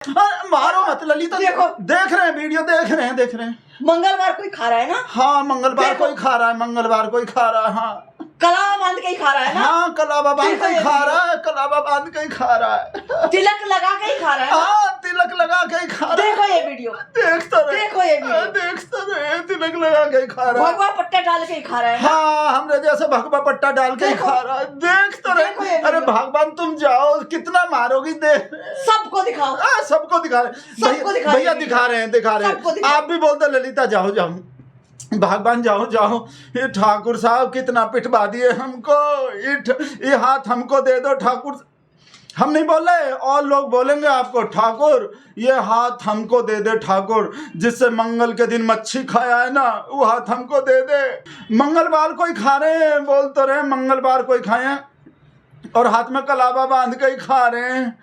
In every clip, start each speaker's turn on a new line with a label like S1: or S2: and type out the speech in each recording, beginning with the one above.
S1: मारो मत ललिता,
S2: देखो
S1: देख रहे हैं वीडियो, देख रहे हैं।
S2: मंगलवार कोई खा रहा है ना?
S1: हाँ मंगलवार कोई खा रहा है, मंगलवार कोई खा रहा है। हाँ
S2: कलावा बांध के ही खा रहा है ना?
S1: हाँ कलावा बांध के ही खा रहा है, कलावा बांध के ही खा रहा है,
S2: तिलक लगा के ही खा रहा है ना?
S1: हाँ तिलक लगा के ही खा रहा है।
S2: देखो ये वीडियो,
S1: देखते रहे,
S2: देखो ये वीडियो,
S1: देखते रहे, तिलक लगा के ही खा रहा है।
S2: भगवा पट्टा डाल के ही खा रहा है ना?
S1: हाँ हमरे जैसे भगवा पट्टा डाल के ही खा रहा है। देखते रहे। अरे भगवान तुम जाओ, कितना मारोगी। देख
S2: सबको दिखाओ,
S1: सबको दिखा रहे, भैया दिखा रहे हैं। आप भी बोलते ललिता जाओ जाओ, भगवान जाओ जाओ। ये ठाकुर साहब कितना पिटवा दिए हमको, ये हाथ हमको दे दो ठाकुर। हम नहीं बोल रहे, और लोग बोलेंगे आपको, ठाकुर ये हाथ हमको दे दे ठाकुर, जिससे मंगल के दिन मच्छी खाया है ना, वो हाथ हमको दे दे। मंगलवार कोई खा रहे हैं, बोल तो रहे मंगलवार कोई खाए हैं, और हाथ में कलावा बांध के ही खा रहे हैं,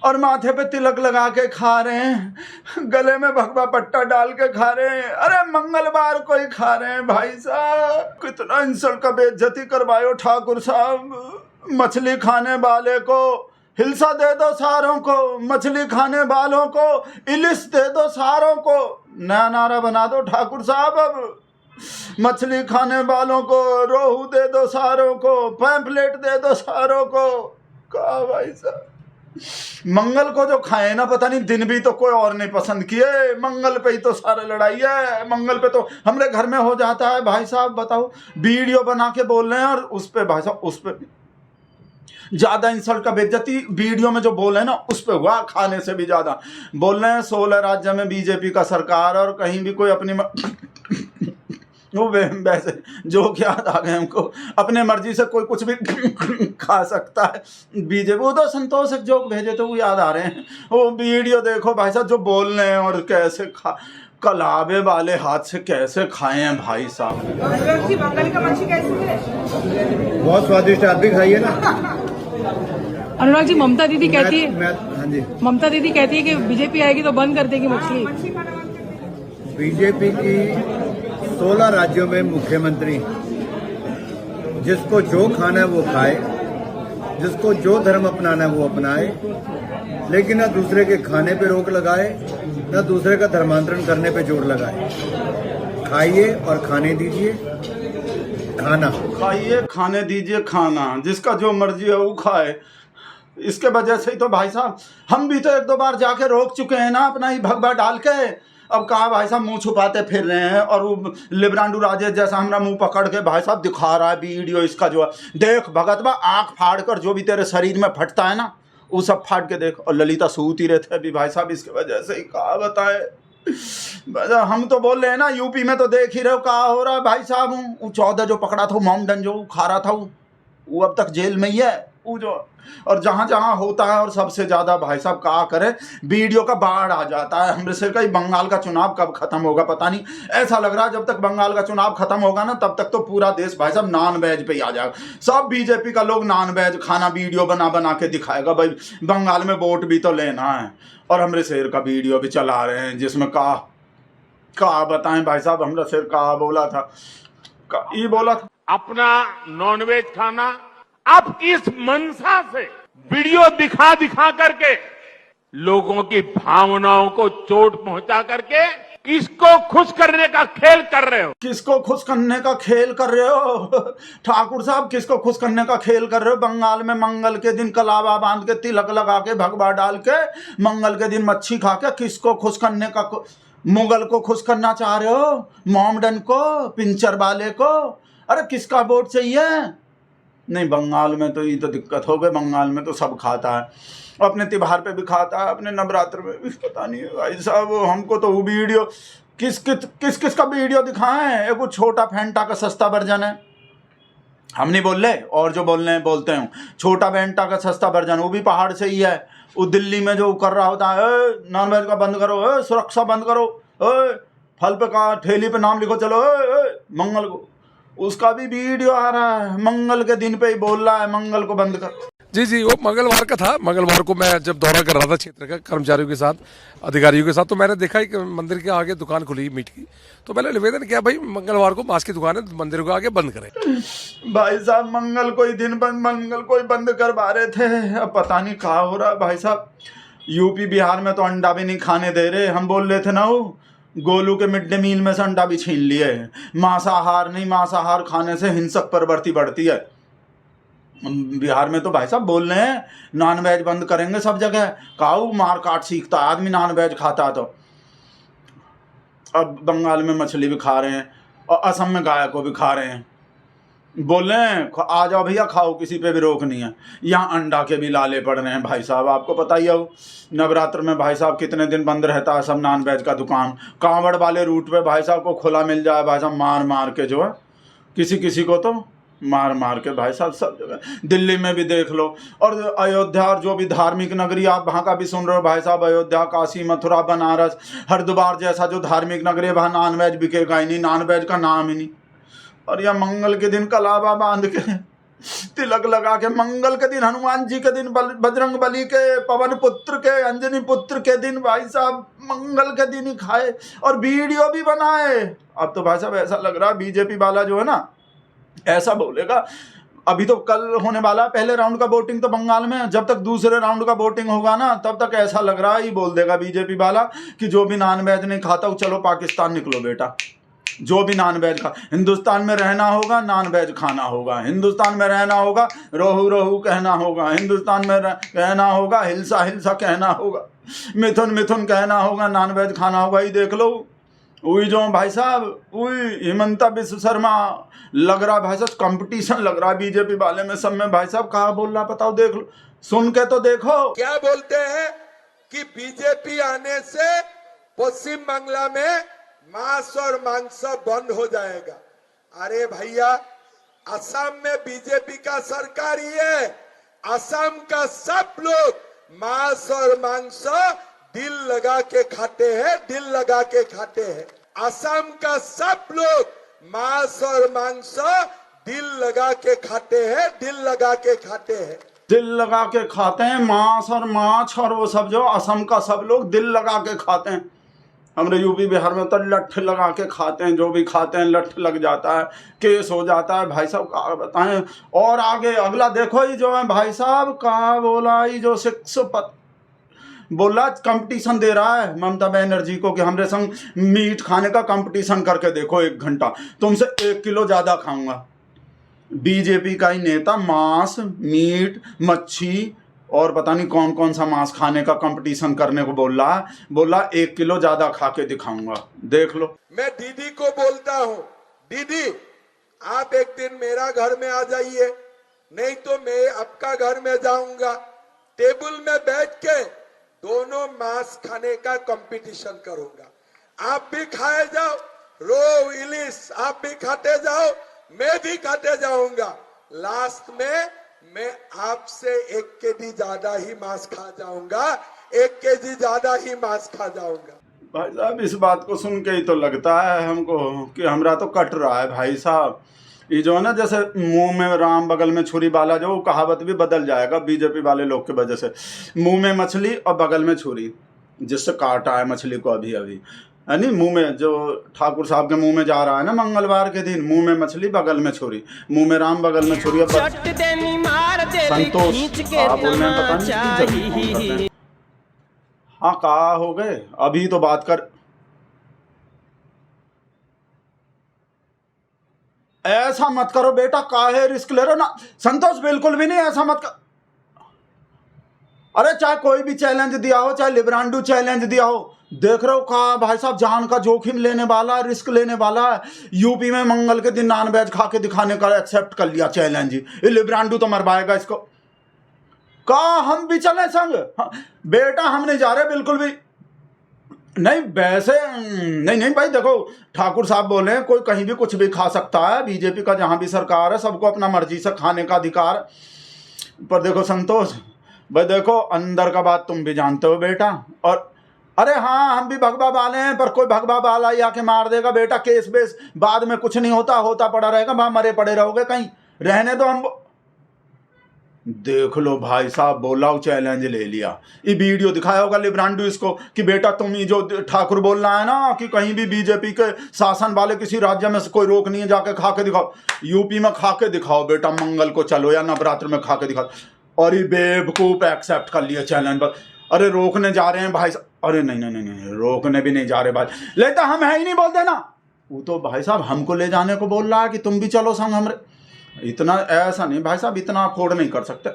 S1: और माथे पे तिलक लगा के खा रहे हैं, गले में भगवा पट्टा डाल के खा रहे हैं। अरे मंगलवार कोई खा रहे हैं। भाई साहब कितना इंसल्ट का बेइज्जती करवायो ठाकुर साहब। मछली खाने वाले को हिलसा दे दो सारों को, मछली खाने वालों को इलिस दे दो सारों को। नया नारा बना दो ठाकुर साहब। अब मछली खाने वालों को रोहू दे दो सारों को, पैम्पलेट दे दो सारों को। कहा भाई साहब मंगल को जो खाए ना, पता नहीं दिन भी तो कोई और नहीं पसंद किए, मंगल पे ही तो सारा लड़ाई है। मंगल पे तो हमारे घर में हो जाता है। भाई साहब बताओ, वीडियो बना के बोल रहे हैं, और उस पे भाई साहब उस पे ज्यादा इंसल्ट का बेइज्जती वीडियो में जो बोल रहे हैं ना, उस पे हुआ खाने से भी ज्यादा बोल रहे हैं। 16 राज्य में बीजेपी का सरकार, और कहीं भी कोई अपनी वो वैसे जो याद आ गए हमको, अपने मर्जी से कोई कुछ भी खा सकता है। बीजेपी वो तो संतोष एक जोक भेजे तो वो याद आ रहे हैं। वो वीडियो देखो भाई साहब जो बोल रहे हैं, और कैसे कलावे वाले हाथ से कैसे खाए हैं भाई साहब।
S3: बंगाली का मच्छी कैसी है?
S4: बहुत स्वादिष्ट, आप भी खाइए ना।
S3: अनुराग जी, ममता दीदी कहती है,
S4: हाँ जी,
S3: ममता दीदी कहती है कि बीजेपी आएगी तो बंद कर देगी मछली।
S4: बीजेपी की 16 राज्यों में मुख्यमंत्री जिसको जो खाना है वो खाए, जिसको जो धर्म अपनाना है वो अपनाए, लेकिन न दूसरे के खाने पे रोक लगाए, न दूसरे का धर्मांतरण करने पे जोर लगाए। खाइए और खाने दीजिए, खाना
S1: खाइए खाने दीजिए खाना, जिसका जो मर्जी है वो खाए। इसके वजह से ही तो भाई साहब हम भी तो 1-2 बार जाके रोक चुके हैं ना, अपना ही भगवा डाल के। अब कहा भाई साहब मुंह छुपाते फिर रहे हैं, और वो लिब्रांडू राजेश जैसा हमारा मुंह पकड़ के भाई साहब दिखा रहा है वीडियो इसका जो है। देख भगतवा, आंख फाड़ कर जो भी तेरे शरीर में फटता है ना, वो सब फाड़ के देख। और ललिता सूत ही रहते अभी भाई साहब, इसके वजह से ही कहा बताए। हम तो बोल रहे हैं ना, यूपी में तो देख ही रहे हो कहा हो रहा है भाई साहब। वो 14 जो पकड़ा था, मोमडन जो खा रहा था, वो अब तक जेल में ही है वो जो। और जहां जहां होता है, और सबसे ज्यादा भाई साहब कहा करे, वीडियो का बाढ़ आ जाता है। हमरे सिर का बंगाल का चुनाव कब खत्म होगा पता नहीं। ऐसा लग रहा है जब तक बंगाल का चुनाव खत्म होगा ना, तब तक तो पूरा देश भाई साहब नॉन वेज पे ही आ जाएगा। सब बीजेपी का लोग नॉन वेज खाना वीडियो बना बना के दिखाएगा। भाई बंगाल में वोट भी तो लेना है, और हमरे शेर का वीडियो भी चला रहे हैं, जिसमें कहा बताएं भाई साहब, हमरा शेर कहा बोला था, ये बोला था
S5: अपना नॉनवेज खाना आप किस मंशा से वीडियो दिखा दिखा करके लोगों की भावनाओं को चोट पहुंचा करके किसको खुश करने का खेल कर रहे हो?
S1: किसको खुश करने का खेल कर रहे हो ठाकुर साहब? किसको खुश करने का खेल कर रहे हो? बंगाल में मंगल के दिन कलावा बांध के तिलक लगा के भगवा डाल के मंगल के दिन मच्छी खा के किसको खुश करने का? मुगल को खुश करना चाह रहे हो? मोमडन को, पिंचर वाले को? अरे किसका वोट चाहिए? नहीं बंगाल में तो ये तो दिक्कत हो गई। बंगाल में तो सब खाता है, अपने त्योहार पे भी खाता है, अपने नवरात्र में भी। पता नहीं भाई साहब, हमको तो वो वीडियो किस का वीडियो दिखाएं? एक छोटा फैंटा का सस्ता वर्जन है, हम नहीं बोल रहे, और जो बोल रहे हैं बोलते हैं। छोटा फैंटा का सस्ता वर्जन, वो भी पहाड़ से ही है। वो दिल्ली में जो कर रहा होता है, नॉनवेज का बंद करो, सुरक्षा बंद करो, फल पे का ठेली पे नाम लिखो, चलो मंगल को, उसका भी वीडियो आ रहा है। मंगल के दिन पे ही बोल रहा है मंगल को बंद कर।
S6: जी जी, वो मंगलवार का था। मंगलवार को मैं जब दौरा कर रहा था क्षेत्र का कर्मचारियों के साथ, अधिकारियों के साथ, तो मैंने देखा कि मंदिर के आगे दुकान खुली मीट की। तो मैंने निवेदन किया, भाई मंगलवार को मांस की दुकान है, मंदिर को आगे बंद करें।
S1: भाई साहब मंगल को ही दिन बंद, मंगल को ही बंद करवा रहे थे। अब पता नहीं कहाँ हो रहा है भाई साहब। यूपी बिहार में तो अंडा भी नहीं खाने दे रहे। हम बोल रहे थे ना, वो गोलू के मिड डे मील में से अंडा भी छीन लिए। मांसाहार नहीं, मांसाहार खाने से हिंसक प्रवृत्ति बढ़ती है। बिहार में तो भाई साहब बोल रहे हैं नॉन वेज बंद करेंगे सब जगह। काऊ मार काट सीखता है आदमी नॉन वेज खाता। तो अब बंगाल में मछली भी खा रहे हैं और असम में गाय को भी खा रहे हैं। बोल रहे हैं आ जाओ भैया खाओ, किसी पे भी रोक नहीं है। यहाँ अंडा के भी लाले पड़ रहे हैं भाई साहब। आपको पता ही है नवरात्र में भाई साहब कितने दिन बंद रहता है सब नॉन वेज का दुकान। कांवड़ वाले रूट पे भाई साहब को खुला मिल जाए भाई साहब, मार मार के जो है किसी किसी को तो मार मार के भाई साहब सब जगह। दिल्ली में भी देख लो, और अयोध्या और जो भी धार्मिक नगरी आप वहाँ का भी सुन रहे हो भाई साहब। अयोध्या, काशी, मथुरा, बनारस, हरिद्वार जैसा जो धार्मिक नगरी है वहाँ नॉन वेज बिकेगा ही नहीं, नॉन वेज का नाम ही नहीं। और यह मंगल के दिन कलावा बांध के तिलक लगा के, मंगल के दिन, हनुमान जी के दिन, बजरंग बली के, पवन पुत्र के, अंजनी पुत्र के दिन भाई साहब मंगल के दिन ही खाए और वीडियो भी बनाए। अब तो भाई साहब ऐसा लग रहा है बीजेपी वाला जो है ना ऐसा बोलेगा। अभी तो कल होने वाला है पहले राउंड का वोटिंग तो बंगाल में, जब तक दूसरे राउंड का वोटिंग होगा ना तब तक ऐसा लग रहा है ही बोल देगा बीजेपी वाला कि जो भी नॉन वेज नहीं खाता चलो पाकिस्तान निकलो बेटा। जो भी नॉन वेज खा, हिंदुस्तान में रहना होगा नॉन वेज खाना होगा, हिंदुस्तान में रहना होगा रोहू रोहू कहना होगा, हिंदुस्तान में कहना होगा हिलसा हिलसा कहना होगा, मिथुन मिथुन कहना होगा, नॉन वेज खाना होगा। ही देख लो वही जो भाई साहब वही हिमंता विश्व शर्मा लग रहा भाई साहब कंपटीशन लग रहा है बीजेपी वाले में सब में। भाई साहब कहा बोल रहा बताओ, देख लो, सुन के तो देखो।
S7: क्या बोलते हैं कि बीजेपी आने से पश्चिम बांग्ला में मांस और मांस बंद हो जाएगा। अरे भैया असम में बीजेपी का सरकार ही है। असम का सब लोग मांस और मांस दिल लगा के खाते हैं, दिल लगा के खाते हैं। असम का सब लोग मांस और मांस दिल लगा के खाते हैं, दिल लगा के खाते हैं,
S1: दिल लगा के खाते हैं। मांस और माछ और वो सब जो असम का सब लोग दिल लगा के खाते हैं। हमारे यूपी बिहार में तो लठ लगा के खाते हैं, जो भी खाते हैं लठ लग जाता है, केस हो जाता है भाई साहब। क्या बताएं। और आगे अगला देखो ही जो है भाई साहब कहा बोला ही जो 600 बोला कंपटीशन दे रहा है ममता बनर्जी को कि हमरे संग मीट खाने का कंपटीशन करके देखो 1 घंटा, तुमसे 1 किलो ज़्यादा खाऊंगा। बीजेपी का ही नेता मांस, मीट, मच्छी और पता नहीं कौन कौन सा मांस खाने का कंपटीशन करने को बोला 1 किलो ज़्यादा खा के दिखाऊंगा, देख लो।
S7: मैं दीदी को बोलता हूँ, दीदी आप एक दिन मेरा घर में आ जाइए, नहीं तो मैं आपका घर में जाऊंगा। टेबल में बैठ के दोनों मांस खाने का कंपटीशन करूंगा। आप भी खाए जाओ, रोहू, इलिस आप भी खाते जाओ, मैं भी खाते जाऊंगा। लास्ट में मैं आपसे 1 केजी ज्यादा ही मांस खा जाऊंगा, 1 केजी ज्यादा ही मांस खा जाऊंगा।
S1: भाई साहब इस बात को सुन के ही तो लगता है हमको कि हमरा तो कट रहा है भाई साहब। ये जो है ना जैसे मुंह में राम बगल में छुरी वाला जो कहावत भी बदल जाएगा बीजेपी वाले लोग की वजह से। मुंह में मछली और बगल में छुरी, जिससे काटा है मछली को अभी अभी, है नहीं। मुंह में जो ठाकुर साहब के मुंह में जा रहा है ना मंगलवार के दिन, मुंह में मछली बगल में छुरी, मुंह में राम बगल में छुरी। संतोष आप बोल रहे हैं पता नहीं। हाँ कहा हो गए अभी तो बात कर। ऐसा मत करो बेटा, काहे रिस्क ले रहे हो ना संतोष, बिल्कुल भी नहीं ऐसा मत कर। अरे चाहे कोई भी चैलेंज दिया हो, चाहे लिब्रांडू चैलेंज दिया हो, देख रहे हो कहा भाई साहब जान का जोखिम लेने वाला, रिस्क लेने वाला है। यूपी में मंगल के दिन नॉन वेज खा के दिखाने का एक्सेप्ट कर लिया चैलेंज ही। ये लिब्रांडू तो मरवाएगा इसको। कहा हम भी चले संग? हाँ, बेटा हम नहीं जा रहे बिल्कुल भी नहीं। वैसे नहीं भाई देखो, ठाकुर साहब बोले कोई कहीं भी कुछ भी खा सकता है, बीजेपी का जहां भी सरकार है सबको अपना मर्जी से खाने का अधिकार। पर देखो संतोष भाई, देखो अंदर का बात तुम भी जानते हो बेटा। और अरे हाँ हम भी भगवा वाले हैं, पर कोई भगवा वाला ही आके मार देगा बेटा, केस बेस बाद में कुछ नहीं होता पड़ा रहेगा, वहां मरे पड़े रहोगे कहीं, रहने दो। हम देख लो भाई साहब बोला चैलेंज ले लिया। ये वीडियो दिखाया होगा लिब्रांडू इसको कि बेटा तुम ही जो ठाकुर बोल रहा है ना कि कहीं भी बीजेपी के शासन वाले किसी राज्य में से कोई रोक नहीं है, जाके खा के दिखाओ। यूपी में खा के दिखाओ बेटा, मंगल को चलो या नवरात्र में खा के दिखाओ। और ये बेवकूफ एक्सेप्ट कर लिया चैलेंज पर। अरे रोकने जा रहे हैं भाई साहब। अरे नहीं नहीं नहीं नहीं, रोकने भी नहीं जा रहे भाई, लेता हम है ही नहीं बोलते ना। वो तो भाई साहब हमको ले जाने को बोल रहा है कि तुम भी चलो संग हमरे। इतना ऐसा नहीं भाई साहब, इतना अफोर्ड नहीं कर सकते।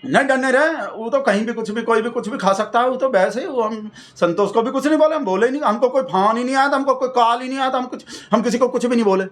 S1: नहीं डरने रहे, वो तो कहीं भी कुछ भी कोई भी कुछ भी खा सकता है। वो तो वैसे ही, वो हम संतोष को भी कुछ नहीं बोले, हम बोले ही नहीं, हमको कोई फोन ही नहीं आया था, हमको कोई कॉल ही नहीं आया था, हम किसी को कुछ भी नहीं बोले।